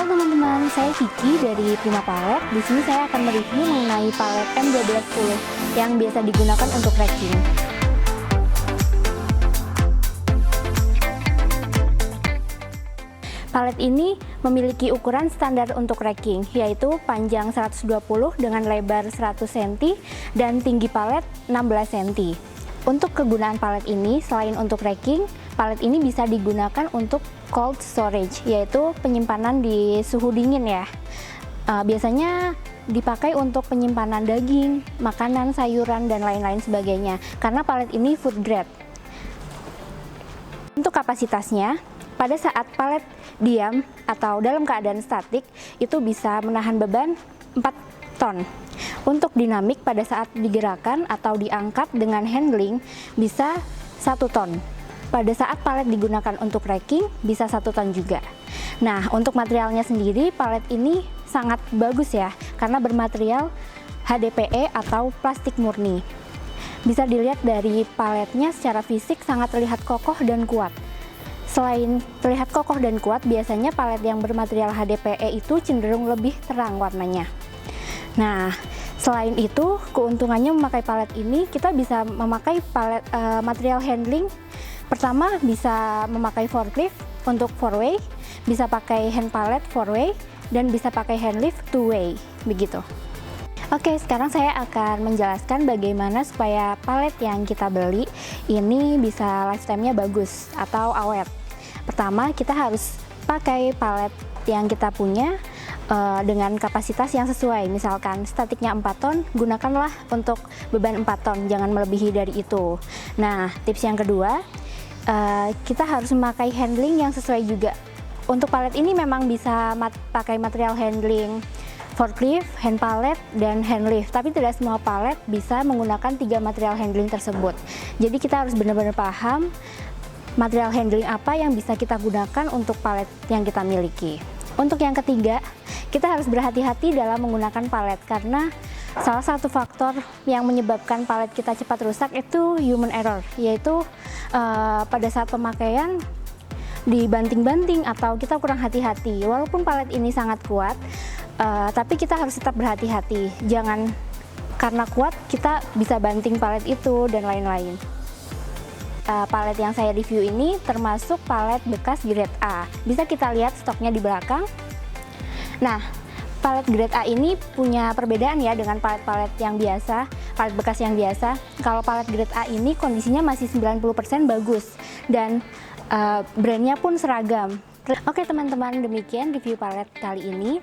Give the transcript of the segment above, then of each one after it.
Halo teman-teman, saya Kiki dari Prima Palet. Di sini saya akan mereview mengenai palet M1210 yang biasa digunakan untuk racking. Palet ini memiliki ukuran standar untuk racking, yaitu panjang 120 dengan lebar 100 cm dan tinggi palet 16 cm. Untuk kegunaan palet ini, selain untuk racking, palet ini bisa digunakan untuk cold storage, yaitu penyimpanan di suhu dingin ya. Biasanya dipakai untuk penyimpanan daging, makanan, sayuran, dan lain-lain sebagainya, karena palet ini food grade. Untuk kapasitasnya, pada saat palet diam atau dalam keadaan statik, itu bisa menahan beban 4 ton. Untuk dinamik, pada saat digerakkan atau diangkat dengan handling, bisa 1 ton. Pada saat palet digunakan untuk racking, bisa 1 ton juga. Nah, untuk materialnya sendiri, palet ini sangat bagus ya, karena bermaterial HDPE atau plastik murni. Bisa dilihat dari paletnya secara fisik sangat terlihat kokoh dan kuat. Selain terlihat kokoh dan kuat, biasanya palet yang bermaterial HDPE itu cenderung lebih terang warnanya. Nah, selain itu, keuntungannya memakai palet ini, kita bisa memakai palet material handling. Pertama, bisa memakai forklift untuk 4-way, bisa pakai hand pallet 4-way, dan bisa pakai hand lift 2-way, begitu. Oke, sekarang saya akan menjelaskan bagaimana supaya palet yang kita beli ini bisa lifetime-nya bagus atau awet. Pertama, kita harus pakai palet yang kita punya dengan kapasitas yang sesuai. Misalkan statiknya 4 ton, gunakanlah untuk beban 4 ton, jangan melebihi dari itu. Nah, tips yang kedua, kita harus memakai handling yang sesuai juga. Untuk palet ini memang bisa pakai material handling forklift, hand pallet, dan hand lift, tapi tidak semua palet bisa menggunakan 3 material handling tersebut. Jadi kita harus benar-benar paham material handling apa yang bisa kita gunakan untuk palet yang kita miliki. Untuk yang ketiga, kita harus berhati-hati dalam menggunakan palet, karena salah satu faktor yang menyebabkan palet kita cepat rusak itu human error, yaitu pada saat pemakaian dibanting-banting atau kita kurang hati-hati. Walaupun palet ini sangat kuat, tapi kita harus tetap berhati-hati. Jangan karena kuat kita bisa banting palet itu dan lain-lain. Palet yang saya review ini termasuk palet bekas grade A. Bisa kita lihat stoknya di belakang. Nah, palet grade A ini punya perbedaan ya dengan palet-palet yang biasa, palet bekas yang biasa. Kalau palet grade A ini kondisinya masih 90% bagus dan brandnya pun seragam. Oke teman-teman, demikian review palet kali ini.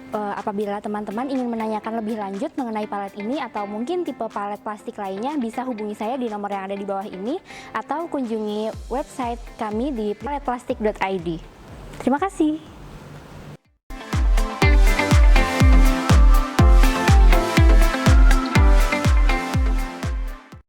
Apabila teman-teman ingin menanyakan lebih lanjut mengenai palet ini atau mungkin tipe palet plastik lainnya, bisa hubungi saya di nomor yang ada di bawah ini atau kunjungi website kami di paletplastik.id. Terima kasih.